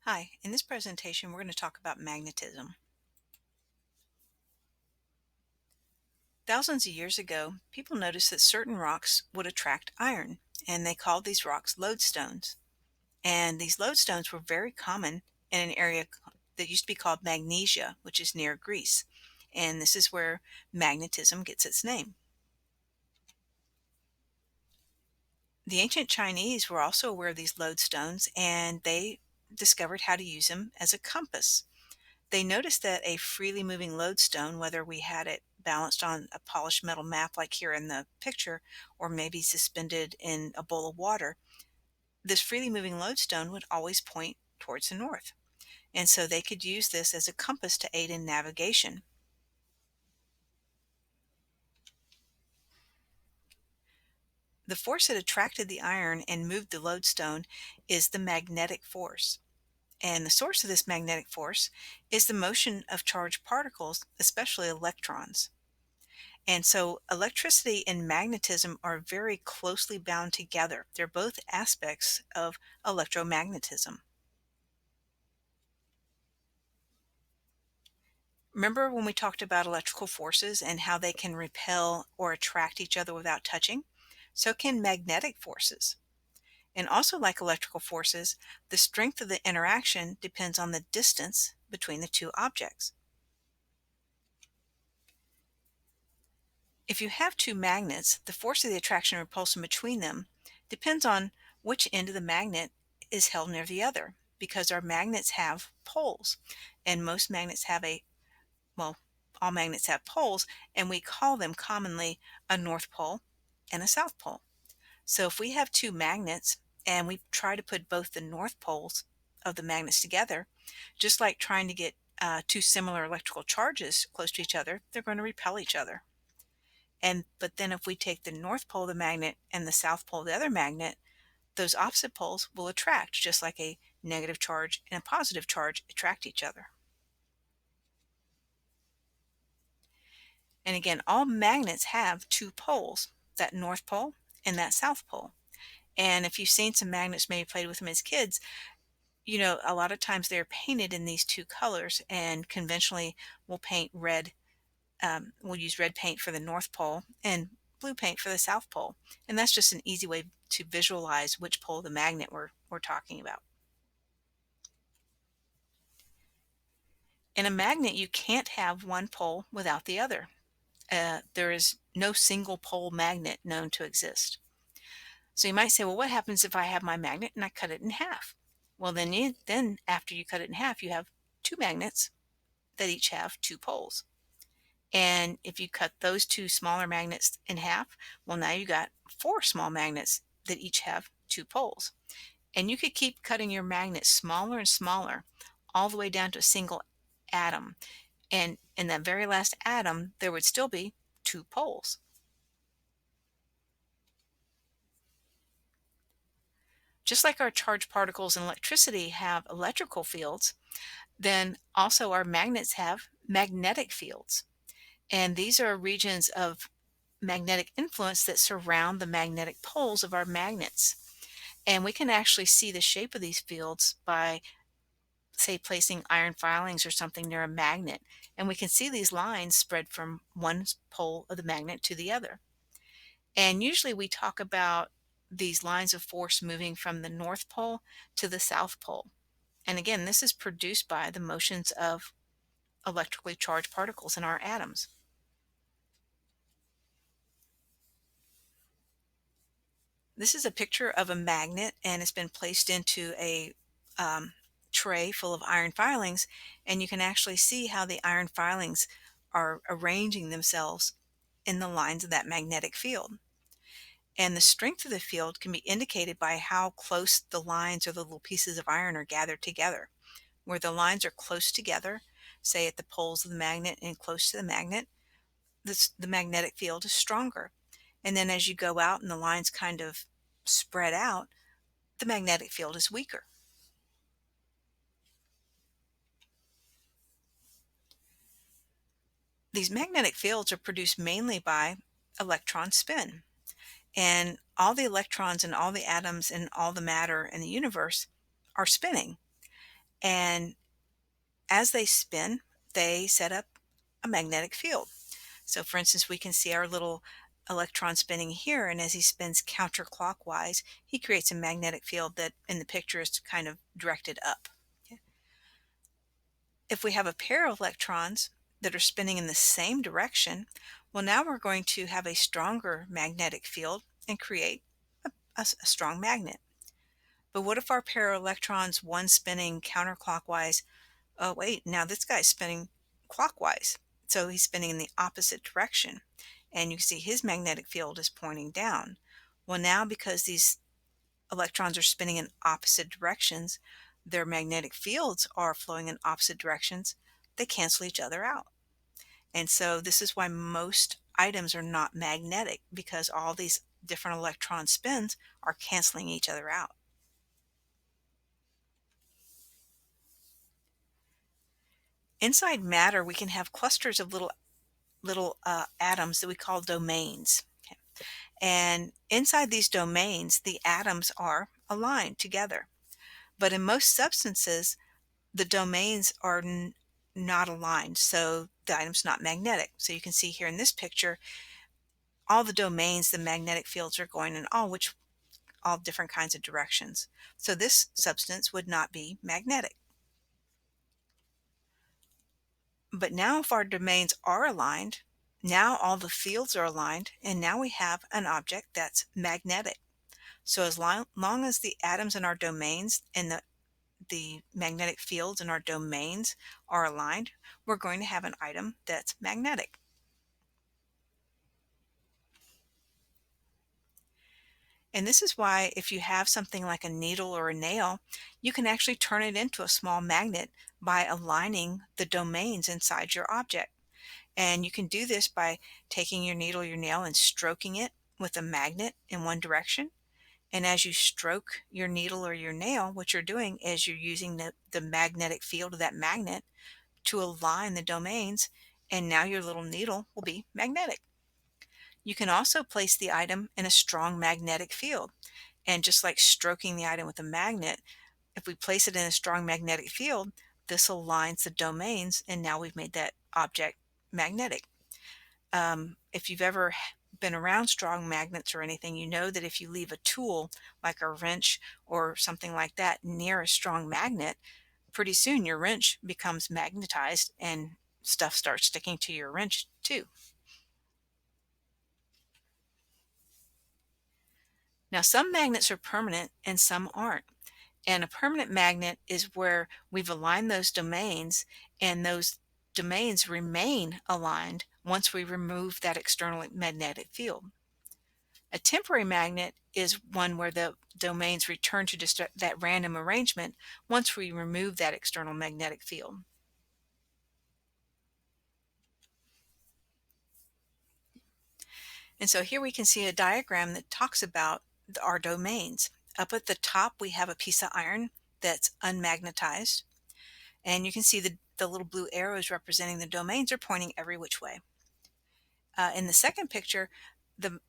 Hi, in this presentation, we're going to talk about magnetism. Thousands of years ago, people noticed that certain rocks would attract iron, and they called these rocks lodestones. And these lodestones were very common in an area that used to be called Magnesia, which is near Greece. And this is where magnetism gets its name. The ancient Chinese were also aware of these lodestones, and they discovered how to use them as a compass. They noticed that a freely moving lodestone, whether we had it balanced on a polished metal map like here in the picture, or maybe suspended in a bowl of water, this freely moving lodestone would always point towards the north. And so they could use this as a compass to aid in navigation. The force that attracted the iron and moved the lodestone is the magnetic force. And the source of this magnetic force is the motion of charged particles, especially electrons. And so electricity and magnetism are very closely bound together. They're both aspects of electromagnetism. Remember when we talked about electrical forces and how they can repel or attract each other without touching? So can magnetic forces. And also, like electrical forces, the strength of the interaction depends on the distance between the two objects. If you have two magnets, the force of the attraction and repulsion between them depends on which end of the magnet is held near the other, because our magnets have poles, and most magnets have well, all magnets have poles, and we call them commonly a north pole and a south pole. So if we have two magnets and we try to put both the north poles of the magnets together, just like trying to get two similar electrical charges close to each other, they're going to repel each other. But then if we take the north pole of the magnet and the south pole of the other magnet, those opposite poles will attract, just like a negative charge and a positive charge attract each other. And again, all magnets have two poles, that north pole and that south pole. And if you've seen some magnets, maybe played with them as kids, a lot of times they're painted in these two colors, and conventionally we'll paint red. We'll use red paint for the North Pole and blue paint for the South Pole. And that's just an easy way to visualize which pole of the magnet we're talking about. In a magnet, you can't have one pole without the other. There is no single pole magnet known to exist. So you might say, well, what happens if I have my magnet and I cut it in half? Well, then after you cut it in half, you have two magnets that each have two poles. And if you cut those two smaller magnets in half, well, now you got four small magnets that each have two poles. And you could keep cutting your magnets smaller and smaller, all the way down to a single atom. And in that very last atom, there would still be two poles. Just like our charged particles in electricity have electrical fields, then also our magnets have magnetic fields. And these are regions of magnetic influence that surround the magnetic poles of our magnets. And we can actually see the shape of these fields by, say, placing iron filings or something near a magnet. And we can see these lines spread from one pole of the magnet to the other. And usually we talk about these lines of force moving from the North Pole to the South Pole. And again, this is produced by the motions of electrically charged particles in our atoms. This is a picture of a magnet, and it's been placed into a um, tray full of iron filings, and you can actually see how the iron filings are arranging themselves in the lines of that magnetic field. And the strength of the field can be indicated by how close the lines or the little pieces of iron are gathered together. Where the lines are close together, say at the poles of the magnet and close to the magnet, the magnetic field is stronger. And then as you go out and the lines kind of spread out, the magnetic field is weaker. These magnetic fields are produced mainly by electron spin. And all the electrons and all the atoms and all the matter in the universe are spinning. And as they spin, they set up a magnetic field. So, for instance, we can see our little electron spinning here, and as he spins counterclockwise, he creates a magnetic field that in the picture is kind of directed up. Okay. If we have a pair of electrons that are spinning in the same direction, well, now we're going to have a stronger magnetic field and create a strong magnet. But what if our pair of electrons, one spinning counterclockwise, oh, wait, now this guy's spinning clockwise. So he's spinning in the opposite direction. And you see his magnetic field is pointing down. Well, now because these electrons are spinning in opposite directions, their magnetic fields are flowing in opposite directions, they cancel each other out. And so this is why most items are not magnetic, because all these different electron spins are canceling each other out. Inside matter, we can have clusters of little atoms that we call domains. Okay. And inside these domains, the atoms are aligned together. But in most substances, the domains are not aligned, so the item's not magnetic. So you can see here in this picture, all the domains, the magnetic fields are going in all different kinds of directions. So this substance would not be magnetic. But now if our domains are aligned, now all the fields are aligned, and now we have an object that's magnetic. So as long as the atoms in our domains and the magnetic fields in our domains are aligned, we're going to have an item that's magnetic. And this is why if you have something like a needle or a nail, you can actually turn it into a small magnet by aligning the domains inside your object. And you can do this by taking your needle or your nail and stroking it with a magnet in one direction. And as you stroke your needle or your nail, what you're doing is you're using the magnetic field of that magnet to align the domains, and now your little needle will be magnetic. You can also place the item in a strong magnetic field. And just like stroking the item with a magnet, if we place it in a strong magnetic field, this aligns the domains, and now we've made that object magnetic. If you've ever been around strong magnets or anything, you know that if you leave a tool like a wrench or something like that near a strong magnet, pretty soon your wrench becomes magnetized and stuff starts sticking to your wrench too. Now, some magnets are permanent and some aren't. And a permanent magnet is where we've aligned those domains, and those domains remain aligned once we remove that external magnetic field. A temporary magnet is one where the domains return to just that random arrangement once we remove that external magnetic field. And so here we can see a diagram that talks about our domains. Up at the top, we have a piece of iron that's unmagnetized. And you can see the little blue arrows representing the domains are pointing every which way. In the second picture, the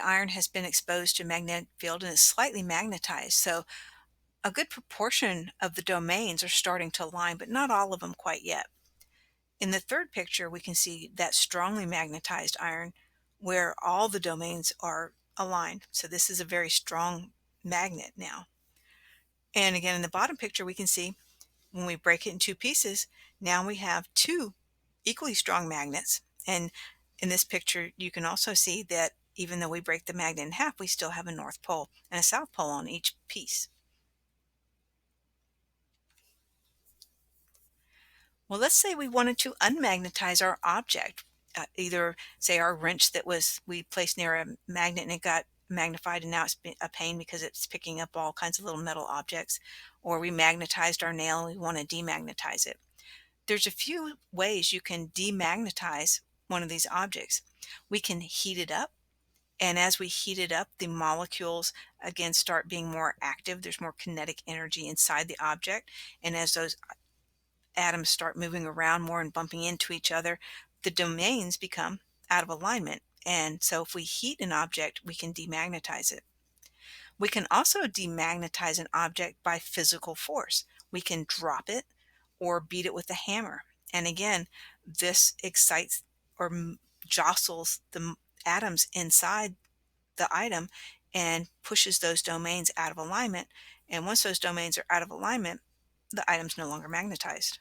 iron has been exposed to a magnetic field and is slightly magnetized. So a good proportion of the domains are starting to align, but not all of them quite yet. In the third picture, we can see that strongly magnetized iron where all the domains are aligned. So this is a very strong magnet now. And again, in the bottom picture, we can see when we break it in two pieces, now we have two equally strong magnets. And in this picture, you can also see that even though we break the magnet in half, we still have a north pole and a south pole on each piece. Well, let's say we wanted to unmagnetize our object. Either say our wrench that we placed near a magnet and it got magnified and now it's a pain because it's picking up all kinds of little metal objects, or we magnetized our nail and we want to demagnetize it. There's a few ways you can demagnetize one of these objects. We can heat it up, and as we heat it up, the molecules again start being more active. There's more kinetic energy inside the object, and as those atoms start moving around more and bumping into each other, the domains become out of alignment. And so if we heat an object, we can demagnetize it. We can also demagnetize an object by physical force. we can drop it or beat it with a hammer. And again, this excites or jostles the atoms inside the item and pushes those domains out of alignment. And once those domains are out of alignment, the item's no longer magnetized.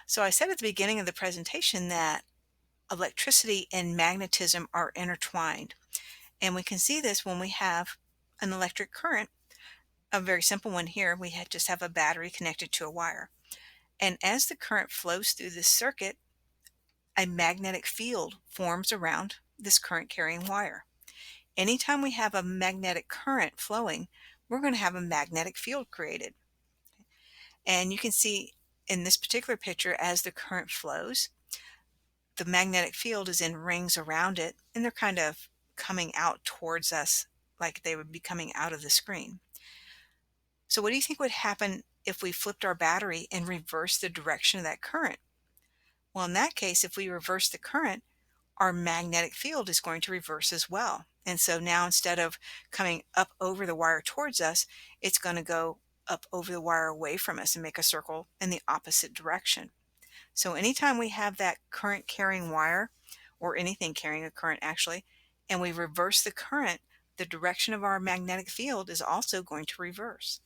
So I said at the beginning of the presentation that electricity and magnetism are intertwined. And we can see this when we have an electric current, a very simple one here. We just have a battery connected to a wire. And as the current flows through this circuit, a magnetic field forms around this current carrying wire. Anytime we have a magnetic current flowing, we're going to have a magnetic field created. And you can see in this particular picture, as the current flows, the magnetic field is in rings around it, and they're kind of coming out towards us like they would be coming out of the screen. So what do you think would happen if we flipped our battery and reversed the direction of that current? Well, in that case, if we reverse the current, our magnetic field is going to reverse as well. And so now instead of coming up over the wire towards us, it's going to go up over the wire away from us and make a circle in the opposite direction. So anytime we have that current carrying wire, or anything carrying a current actually, and we reverse the current, the direction of our magnetic field is also going to reverse.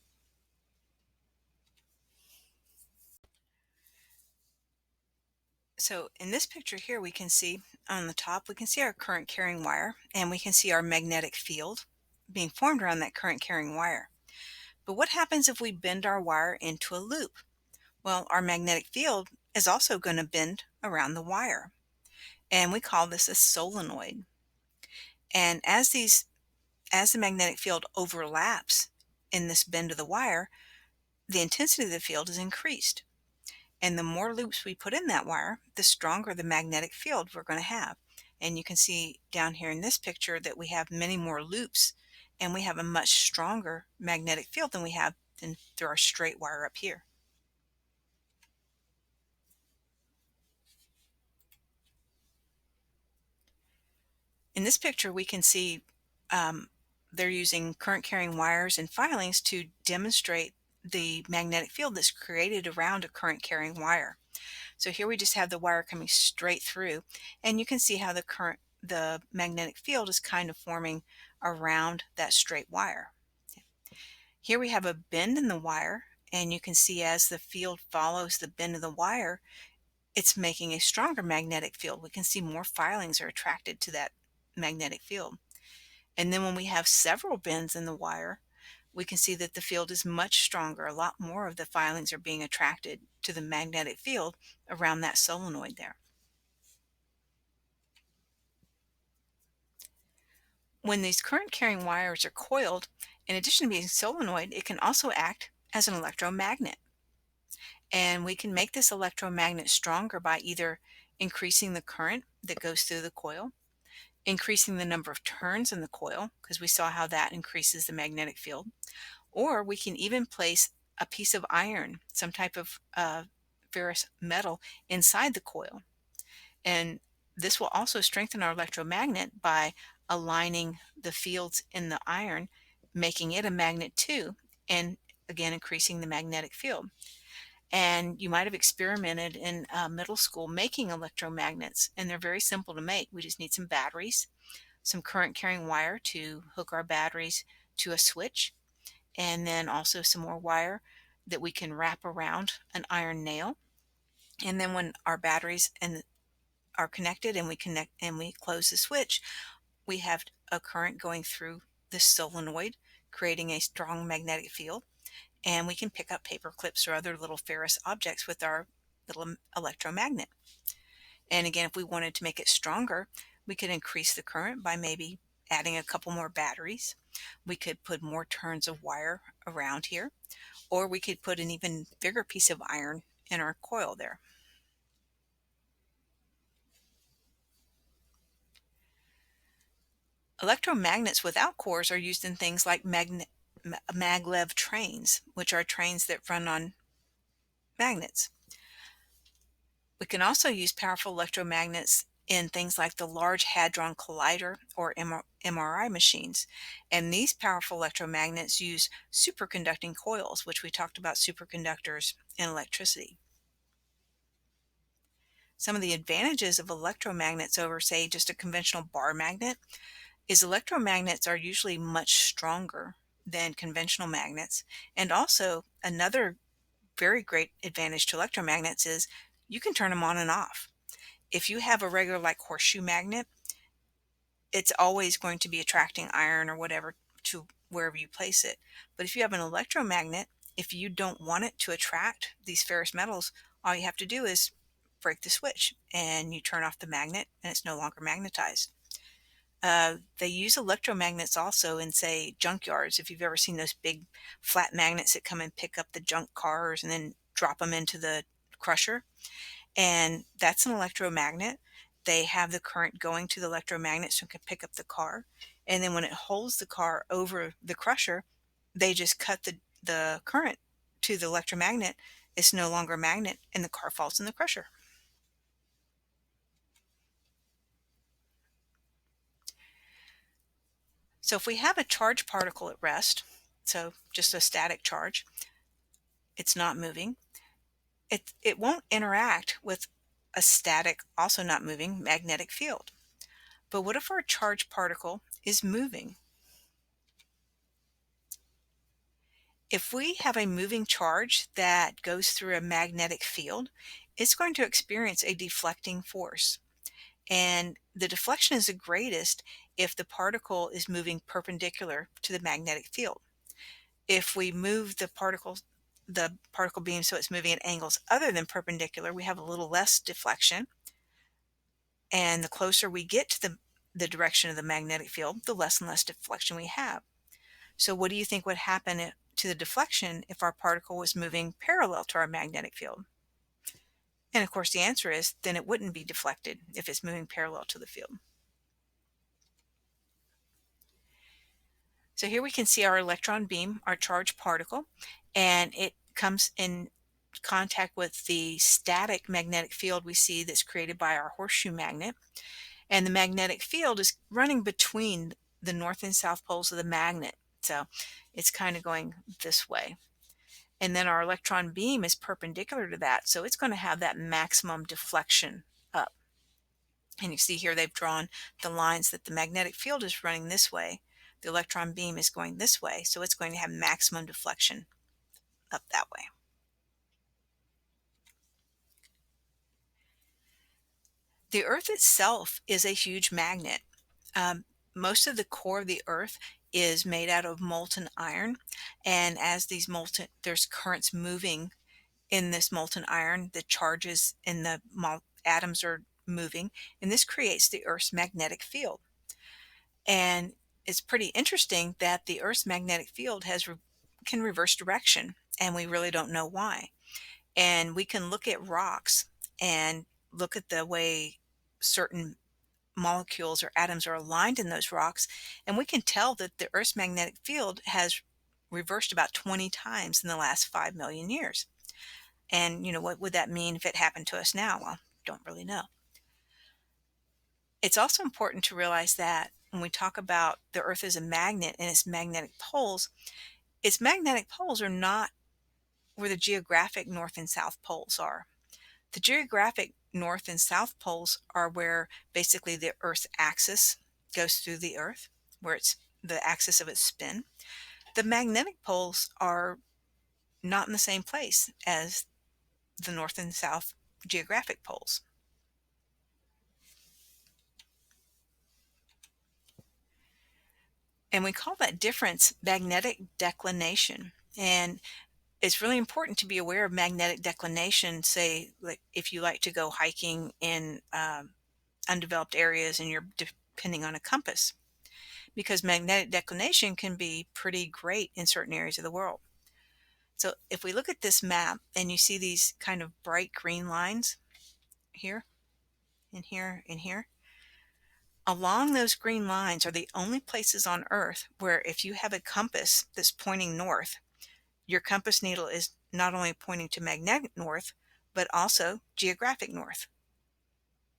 So in this picture here, we can see on the top, we can see our current carrying wire, and we can see our magnetic field being formed around that current carrying wire. But what happens if we bend our wire into a loop? Well, our magnetic field is also going to bend around the wire, and we call this a solenoid. And as the magnetic field overlaps in this bend of the wire, the intensity of the field is increased. And the more loops we put in that wire, the stronger the magnetic field we're going to have. And you can see down here in this picture that we have many more loops, and we have a much stronger magnetic field than we have through our straight wire up here. In this picture, we can see they're using current carrying wires and filings to demonstrate the magnetic field that's created around a current carrying wire. So here we just have the wire coming straight through, and you can see how the magnetic field is kind of forming around that straight wire. Here we have a bend in the wire, and you can see as the field follows the bend of the wire, it's making a stronger magnetic field. We can see more filings are attracted to that magnetic field. And then when we have several bends in the wire, we can see that the field is much stronger. A lot more of the filings are being attracted to the magnetic field around that solenoid there. When these current carrying wires are coiled, in addition to being solenoid, it can also act as an electromagnet. And we can make this electromagnet stronger by either increasing the current that goes through the coil, increasing the number of turns in the coil, because we saw how that increases the magnetic field, or we can even place a piece of iron, some type of ferrous metal inside the coil. And this will also strengthen our electromagnet by aligning the fields in the iron, making it a magnet too, and again increasing the magnetic field. And you might have experimented in middle school making electromagnets, and they're very simple to make. We just need some batteries, some current carrying wire to hook our batteries to a switch, and then also some more wire that we can wrap around an iron nail. And then when our batteries are connected and we close the switch, we have a current going through the solenoid, creating a strong magnetic field. And we can pick up paper clips or other little ferrous objects with our little electromagnet. And again, if we wanted to make it stronger, we could increase the current by maybe adding a couple more batteries. We could put more turns of wire around here, or we could put an even bigger piece of iron in our coil there. Electromagnets without cores are used in things like maglev trains, which are trains that run on magnets. We can also use powerful electromagnets in things like the Large Hadron Collider or MRI machines. And these powerful electromagnets use superconducting coils, which we talked about superconductors in electricity. Some of the advantages of electromagnets over, say, just a conventional bar magnet is electromagnets are usually much stronger than conventional magnets. And also, another very great advantage to electromagnets is you can turn them on and off. If you have a regular, like, horseshoe magnet, it's always going to be attracting iron or whatever to wherever you place it. But if you have an electromagnet, if you don't want it to attract these ferrous metals, all you have to do is break the switch and you turn off the magnet and it's no longer magnetized. They use electromagnets also in, say, junkyards. If you've ever seen those big flat magnets that come and pick up the junk cars and then drop them into the crusher, and that's an electromagnet. They have the current going to the electromagnet so it can pick up the car. And then when it holds the car over the crusher, they just cut the current to the electromagnet. It's no longer a magnet and the car falls in the crusher. So if we have a charged particle at rest, so just a static charge, it's not moving, it won't interact with a static, also not moving magnetic field. But what if our charged particle is moving? If we have a moving charge that goes through a magnetic field, it's going to experience a deflecting force. And the deflection is the greatest if the particle is moving perpendicular to the magnetic field. If we move the particle beam so it's moving at angles other than perpendicular, we have a little less deflection. And the closer we get to the direction of the magnetic field, the less and less deflection we have. So what do you think would happen to the deflection if our particle was moving parallel to our magnetic field? And of course, the answer is then it wouldn't be deflected if it's moving parallel to the field. So here we can see our electron beam, our charged particle, and it comes in contact with the static magnetic field we see that's created by our horseshoe magnet. And the magnetic field is running between the north and south poles of the magnet. So it's kind of going this way. And then our electron beam is perpendicular to that. So it's going to have that maximum deflection up. And you see here they've drawn the lines that the magnetic field is running this way. The electron beam is going this way. So it's going to have maximum deflection up that way. The Earth itself is a huge magnet. Most of the core of the Earth is made out of molten iron, and as there's currents moving in this molten iron, the charges in the atoms are moving, and this creates the Earth's magnetic field. And it's pretty interesting that the Earth's magnetic field can reverse direction, and we really don't know why. And we can look at rocks and look at the way certain molecules or atoms are aligned in those rocks, and we can tell that the Earth's magnetic field has reversed about 20 times in the last 5 million years. And what would that mean if it happened to us now? Well, don't really know. It's also important to realize that when we talk about the Earth as a magnet and its magnetic poles are not where the geographic north and south poles are. The geographic north and south poles are where basically the Earth's axis goes through the Earth, where it's the axis of its spin. The magnetic poles are not in the same place as the north and south geographic poles. And we call that difference magnetic declination. And it's really important to be aware of magnetic declination, say, like if you like to go hiking in undeveloped areas and you're depending on a compass, because magnetic declination can be pretty great in certain areas of the world. So if we look at this map and you see these kind of bright green lines here and here and here, along those green lines are the only places on Earth where if you have a compass that's pointing north, your compass needle is not only pointing to magnetic north, but also geographic north.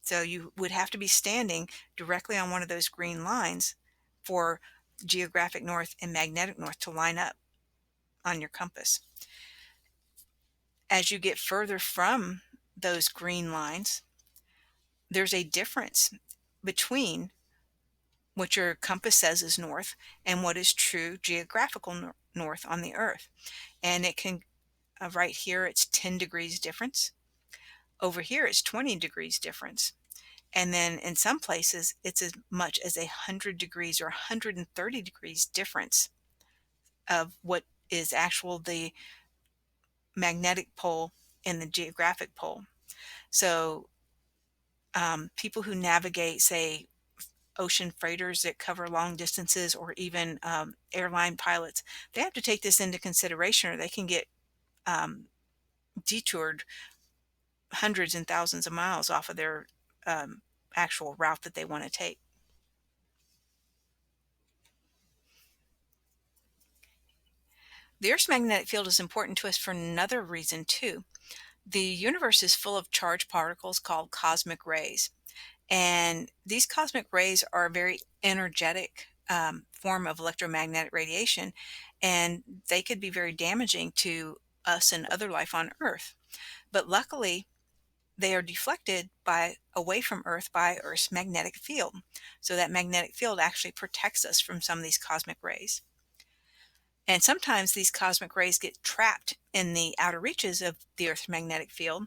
So you would have to be standing directly on one of those green lines for geographic north and magnetic north to line up on your compass. As you get further from those green lines, there's a difference between what your compass says is north and what is true geographical north on the earth. And it can, right here, it's 10 degrees difference. Over here, it's 20 degrees difference. And then in some places, it's as much as 100 degrees or 130 degrees difference of what is actual the magnetic pole and the geographic pole. So people who navigate, say, ocean freighters that cover long distances, or even airline pilots, they have to take this into consideration, or they can get um, detoured hundreds and thousands of miles off of their um, actual route that they want to take. The Earth's magnetic field is important to us for another reason, too. The universe is full of charged particles called cosmic rays. And these cosmic rays are a very energetic form of electromagnetic radiation, and they could be very damaging to us and other life on Earth. But luckily, they are deflected away from Earth by Earth's magnetic field. So that magnetic field actually protects us from some of these cosmic rays. And sometimes these cosmic rays get trapped in the outer reaches of the Earth's magnetic field.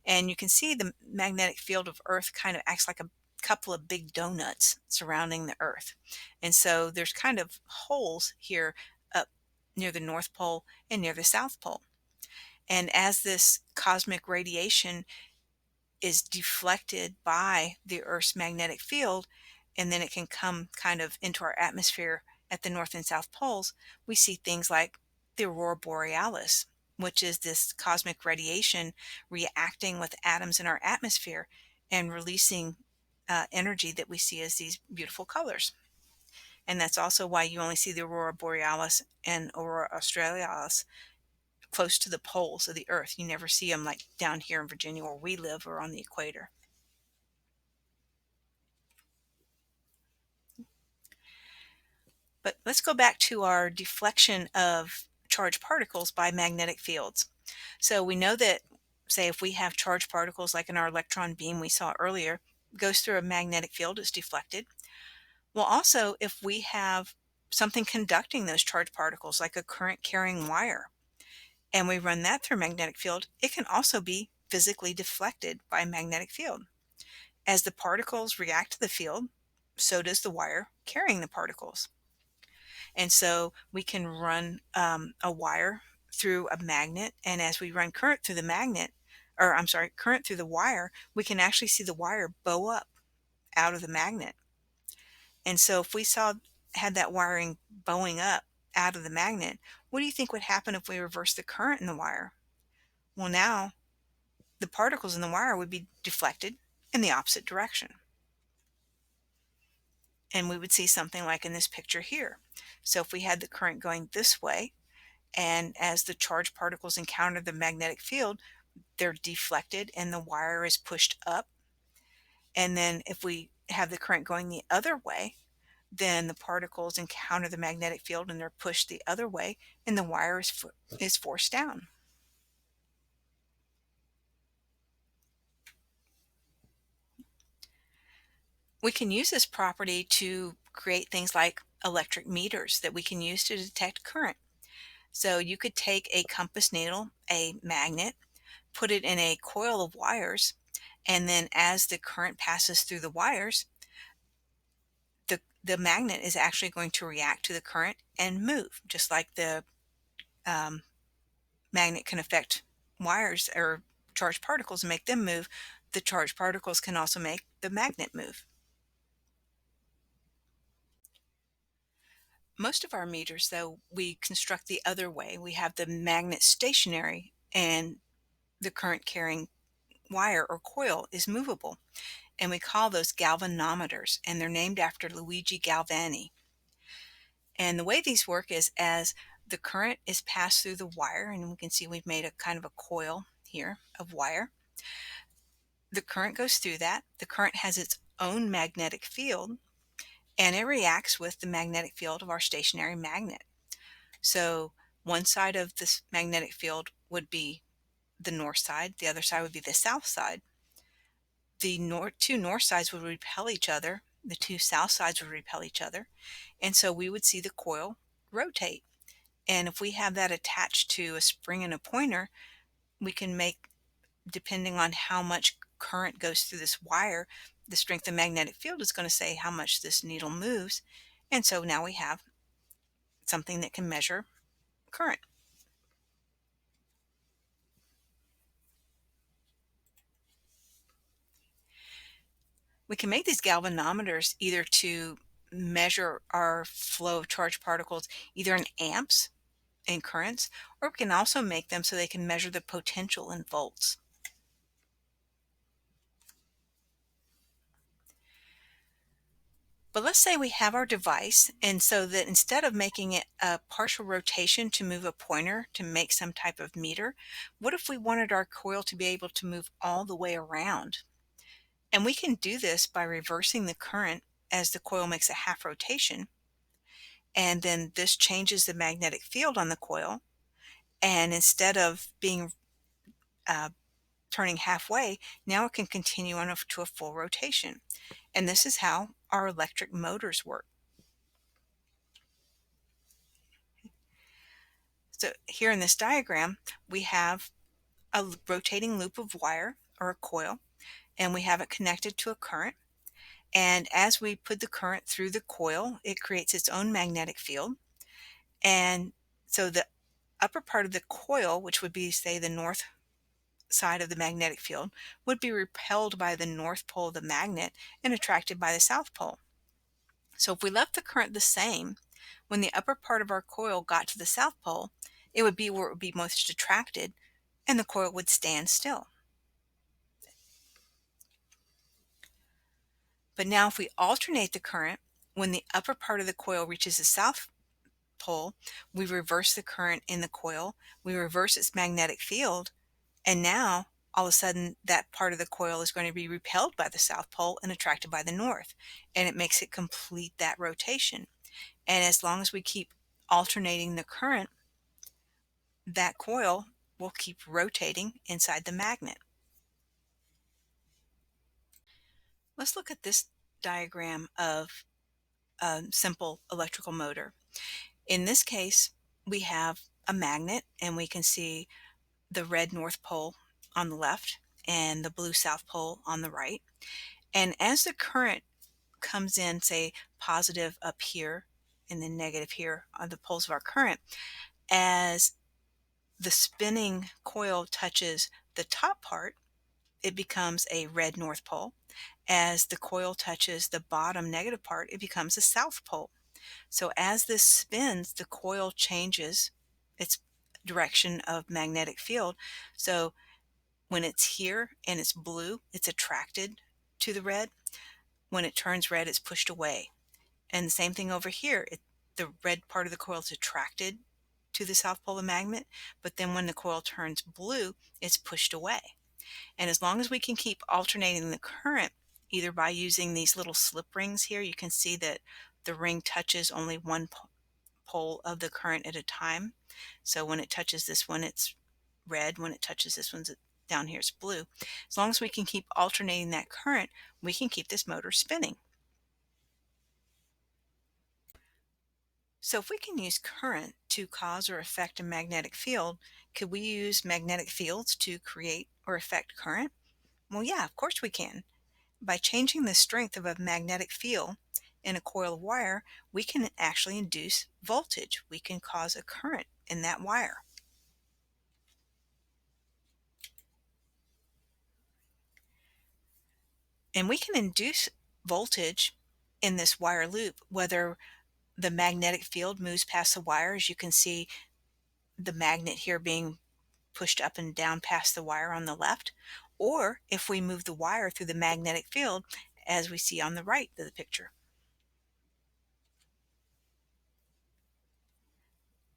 And you can see the magnetic field of Earth kind of acts like a couple of big donuts surrounding the Earth. And so there's kind of holes here up near the North Pole and near the South Pole. And as this cosmic radiation is deflected by the Earth's magnetic field, and then it can come kind of into our atmosphere at the North and South Poles, we see things like the aurora borealis, which is this cosmic radiation reacting with atoms in our atmosphere and releasing energy that we see as these beautiful colors. And that's also why you only see the aurora borealis and aurora australis close to the poles of the Earth. You never see them like down here in Virginia where we live, or on the equator. But let's go back to our deflection of charged particles by magnetic fields. So we know that, say, if we have charged particles like in our electron beam we saw earlier, goes through a magnetic field, it's deflected. Well, also, if we have something conducting those charged particles, like a current carrying wire, and we run that through a magnetic field, it can also be physically deflected by a magnetic field. As the particles react to the field, so does the wire carrying the particles. And so we can run a wire through a magnet, and as we run current through the magnet, or I'm sorry, current through the wire, we can actually see the wire bow up out of the magnet. And so if we had that wiring bowing up out of the magnet, what do you think would happen if we reverse the current in the wire? Well, now the particles in the wire would be deflected in the opposite direction. And we would see something like in this picture here. So if we had the current going this way, and as the charged particles encounter the magnetic field, they're deflected and the wire is pushed up. And then if we have the current going the other way, then the particles encounter the magnetic field and they're pushed the other way, and the wire is forced down. We can use this property to create things like electric meters that we can use to detect current. So you could take a compass needle, a magnet, put it in a coil of wires, and then as the current passes through the wires, the magnet is actually going to react to the current and move, just like the um, magnet can affect wires or charged particles and make them move. The charged particles can also make the magnet move. Most of our meters, though, we construct the other way. We have the magnet stationary and the current carrying wire or coil is movable. And we call those galvanometers, and they're named after Luigi Galvani. And the way these work is, as the current is passed through the wire, and we can see we've made a kind of a coil here of wire, The current goes through that. The current has its own magnetic field, and it reacts with the magnetic field of our stationary magnet. So one side of this magnetic field would be the north side, the other side would be the south side. The two north sides would repel each other, the two south sides would repel each other, and so we would see the coil rotate. And if we have that attached to a spring and a pointer, we can make, depending on how much current goes through this wire, the strength of magnetic field is going to say how much this needle moves. And so now we have something that can measure current. We can make these galvanometers either to measure our flow of charged particles either in amps and currents, or we can also make them so they can measure the potential in volts. But let's say we have our device, and so that instead of making it a partial rotation to move a pointer to make some type of meter, what if we wanted our coil to be able to move all the way around? And we can do this by reversing the current as the coil makes a half rotation. And then this changes the magnetic field on the coil. And instead of being uh, turning halfway, now it can continue on to a full rotation. And this is how our electric motors work. So here in this diagram, we have a rotating loop of wire or a coil, and we have it connected to a current. And as we put the current through the coil, it creates its own magnetic field. And so the upper part of the coil, which would be, say, the north side of the magnetic field, would be repelled by the north pole of the magnet and attracted by the south pole. So if we left the current the same, when the upper part of our coil got to the south pole, it would be where it would be most attracted, and the coil would stand still. But now if we alternate the current, when the upper part of the coil reaches the south pole, we reverse the current in the coil, we reverse its magnetic field, and now all of a sudden that part of the coil is going to be repelled by the south pole and attracted by the north, and it makes it complete that rotation. And as long as we keep alternating the current, that coil will keep rotating inside the magnet. Let's look at this diagram of a simple electrical motor. In this case, we have a magnet, and we can see the red north pole on the left and the blue south pole on the right. And as the current comes in, say positive up here and then negative here on the poles of our current, as the spinning coil touches the top part, it becomes a red north pole. As the coil touches the bottom negative part, it becomes a south pole. So as this spins, the coil changes its direction of magnetic field. So when it's here and it's blue, it's attracted to the red. When it turns red, it's pushed away. And the same thing over here. The red part of the coil is attracted to the south pole of the magnet, but then when the coil turns blue, it's pushed away. And as long as we can keep alternating the current, either by using these little slip rings here, you can see that the ring touches only one pole of the current at a time. So when it touches this one, it's red. When it touches this one, down here, it's blue. As long as we can keep alternating that current, we can keep this motor spinning. So if we can use current to cause or affect a magnetic field, could we use magnetic fields to create or affect current? Well, yeah, of course we can. By changing the strength of a magnetic field in a coil of wire, we can actually induce voltage. We can cause a current in that wire. And we can induce voltage in this wire loop, whether the magnetic field moves past the wire, as you can see the magnet here being pushed up and down past the wire on the left, or if we move the wire through the magnetic field, as we see on the right of the picture.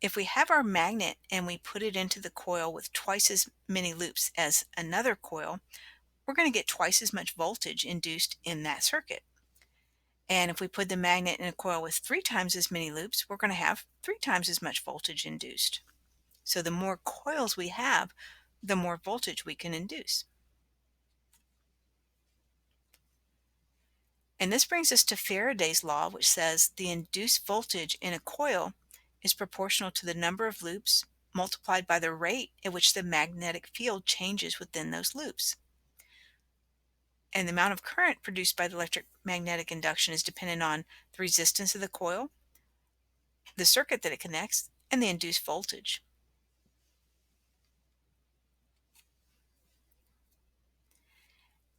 If we have our magnet and we put it into the coil with twice as many loops as another coil, we're going to get twice as much voltage induced in that circuit. And if we put the magnet in a coil with 3 times as many loops, we're going to have 3 times as much voltage induced. So the more coils we have, the more voltage we can induce. And this brings us to Faraday's law, which says the induced voltage in a coil is proportional to the number of loops multiplied by the rate at which the magnetic field changes within those loops. And the amount of current produced by the electromagnetic induction is dependent on the resistance of the coil, the circuit that it connects, and the induced voltage.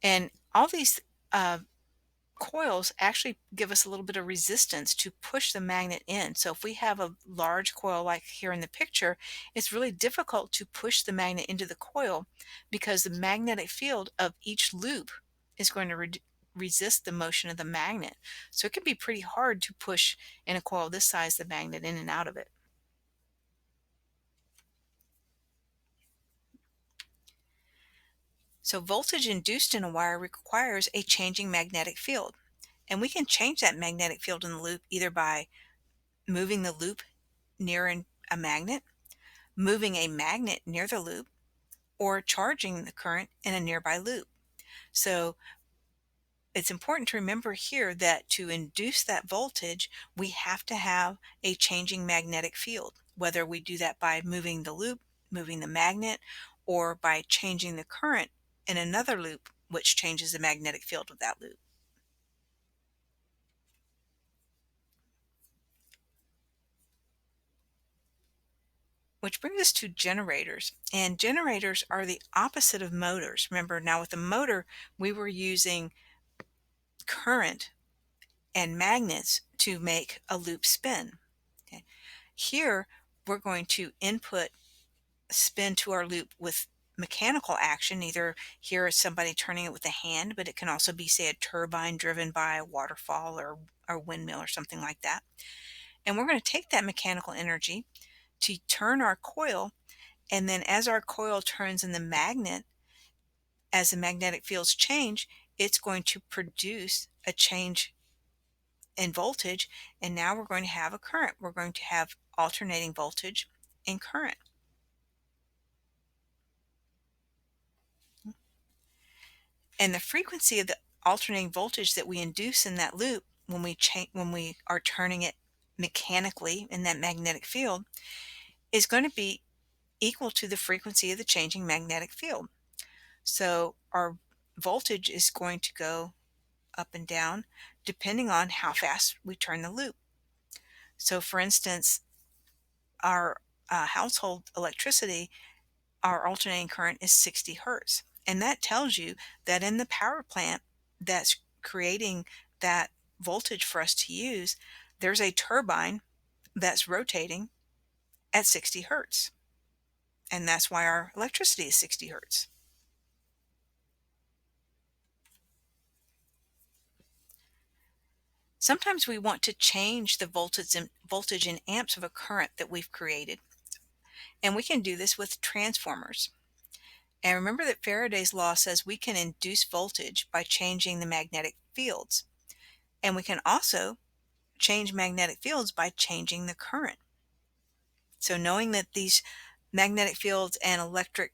And all these coils actually give us a little bit of resistance to push the magnet in. So if we have a large coil like here in the picture, it's really difficult to push the magnet into the coil because the magnetic field of each loop is going to resist the motion of the magnet. So it can be pretty hard to push in a coil this size the magnet in and out of it. So voltage induced in a wire requires a changing magnetic field. And we can change that magnetic field in the loop either by moving the loop near a magnet, moving a magnet near the loop, or charging the current in a nearby loop. So it's important to remember here that to induce that voltage, we have to have a changing magnetic field, whether we do that by moving the loop, moving the magnet, or by changing the current in another loop, which changes the magnetic field of that loop. Which brings us to generators. And generators are the opposite of motors. Remember, now with a motor, we were using current and magnets to make a loop spin. Okay. Here, we're going to input spin to our loop with mechanical action. Either here is somebody turning it with a hand, but it can also be, say, a turbine driven by a waterfall or a windmill or something like that. And we're going to take that mechanical energy to turn our coil, and then as our coil turns in the magnet, as the magnetic fields change, it's going to produce a change in voltage, and now we're going to have a current. We're going to have alternating voltage and current. And the frequency of the alternating voltage that we induce in that loop when we are turning it mechanically in that magnetic field is going to be equal to the frequency of the changing magnetic field. So our voltage is going to go up and down depending on how fast we turn the loop. So for instance, our household electricity, our alternating current is 60 hertz. And that tells you that in the power plant that's creating that voltage for us to use, there's a turbine that's rotating at 60 hertz. And that's why our electricity is 60 hertz. Sometimes we want to change the voltage in amps of a current that we've created. And we can do this with transformers. And remember that Faraday's law says we can induce voltage by changing the magnetic fields. And we can also change magnetic fields by changing the current. So knowing that these magnetic fields and electric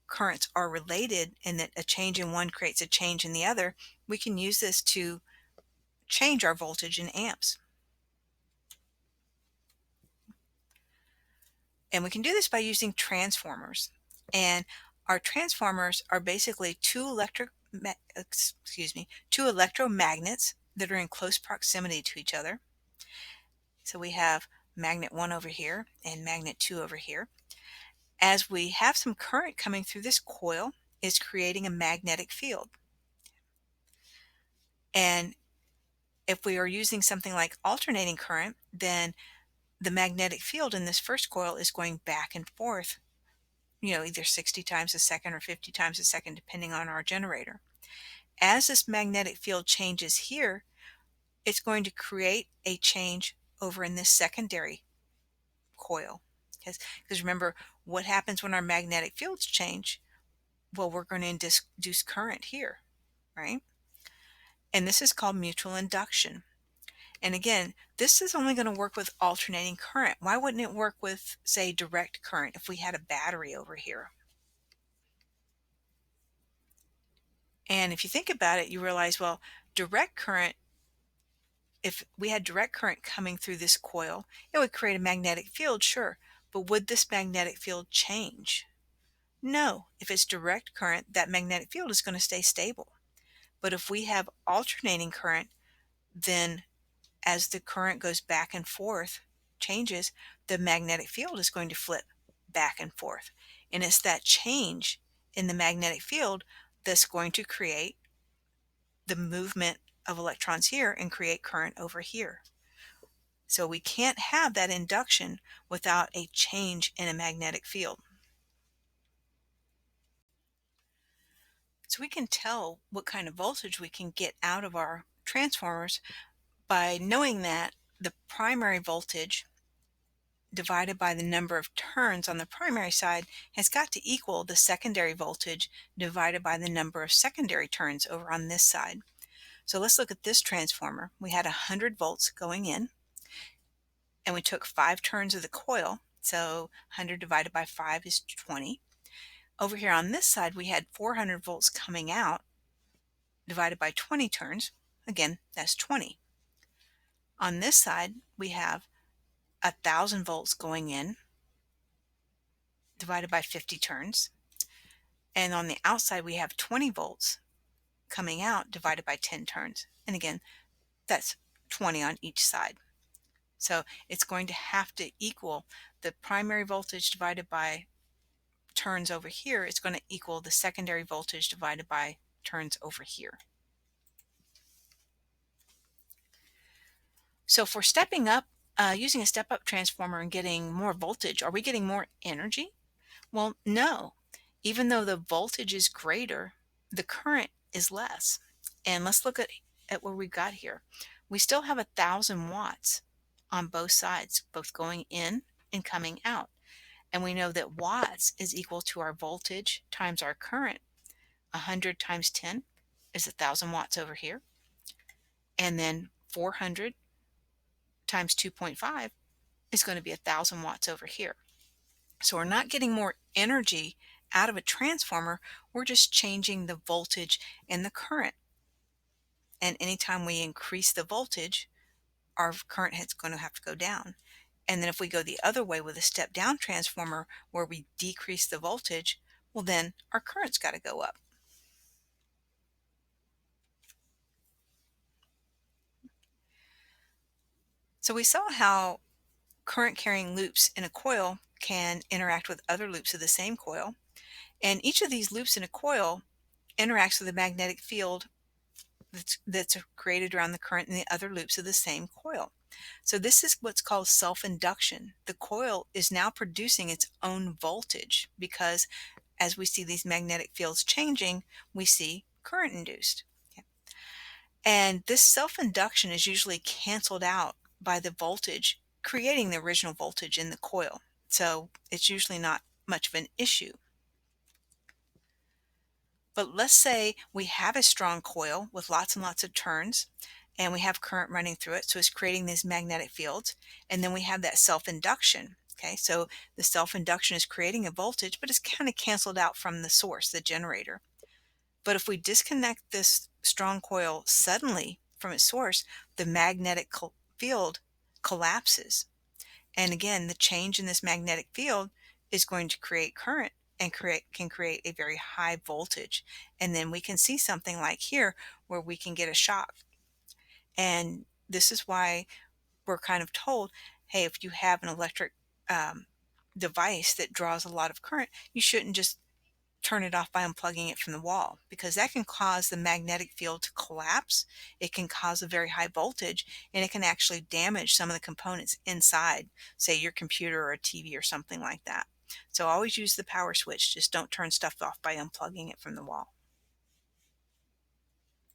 currents are related and that a change in one creates a change in the other, we can use this to change our voltage in amps. And we can do this by using transformers. And our transformers are basically two electromagnets that are in close proximity to each other. So we have magnet 1 over here and magnet 2 over here. As we have some current coming through this coil, it's creating a magnetic field. And if we are using something like alternating current, then the magnetic field in this first coil is going back and forth, either 60 times a second or 50 times a second, depending on our generator. As this magnetic field changes here, it's going to create a change over in this secondary coil. Because remember, what happens when our magnetic fields change? well, we're going to induce current here, right? And this is called mutual induction. And again, this is only going to work with alternating current. Why wouldn't it work with, say, direct current if we had a battery over here? And if you think about it, you realize, well, direct current, if we had direct current coming through this coil, it would create a magnetic field, sure. But would this magnetic field change? No. If it's direct current, that magnetic field is going to stay stable. But if we have alternating current, then as the current goes back and forth, changes, the magnetic field is going to flip back and forth. And it's that change in the magnetic field that's going to create the movement of electrons here and create current over here. So we can't have that induction without a change in a magnetic field. So we can tell what kind of voltage we can get out of our transformers by knowing that the primary voltage divided by the number of turns on the primary side has got to equal the secondary voltage divided by the number of secondary turns over on this side. So let's look at this transformer. We had 100 volts going in, and we took 5 turns of the coil. So 100 divided by 5 is 20. Over here on this side, we had 400 volts coming out divided by 20 turns. Again, that's 20. On this side, we have 1,000 volts going in divided by 50 turns. And on the outside, we have 20 volts coming out divided by 10 turns. And again, that's 20 on each side. So it's going to have to equal the primary voltage divided by turns over here. It's going to equal the secondary voltage divided by turns over here. So for stepping up, using a step-up transformer and getting more voltage, are we getting more energy? Well, no. Even though the voltage is greater, the current is less. And let's look at what we got here. We still have 1,000 watts on both sides, both going in and coming out. And we know that watts is equal to our voltage times our current. 100 times 10 is 1,000 watts over here. And then 400 times 2.5 is going to be 1,000 watts over here. So we're not getting more energy out of a transformer, we're just changing the voltage and the current. And anytime we increase the voltage, our current is going to have to go down. And then if we go the other way with a step down transformer where we decrease the voltage, well then our current's got to go up. So we saw how current carrying loops in a coil can interact with other loops of the same coil. And each of these loops in a coil interacts with a magnetic field that's created around the current in the other loops of the same coil. So this is what's called self-induction. The coil is now producing its own voltage because as we see these magnetic fields changing, we see current induced. Okay. And this self-induction is usually canceled out by the voltage, creating the original voltage in the coil. So it's usually not much of an issue. But let's say we have a strong coil with lots and lots of turns and we have current running through it. So it's creating these magnetic fields. And then we have that self-induction. Okay, so the self-induction is creating a voltage, but it's kind of canceled out from the source, the generator. But if we disconnect this strong coil suddenly from its source, the magnetic field collapses. And again, the change in this magnetic field is going to create current and can create a very high voltage. And then we can see something like here where we can get a shock. And this is why we're kind of told, hey, if you have an electric device that draws a lot of current, you shouldn't just turn it off by unplugging it from the wall, because that can cause the magnetic field to collapse. It can cause a very high voltage, and it can actually damage some of the components inside, say your computer or a TV or something like that. So always use the power switch. Just don't turn stuff off by unplugging it from the wall.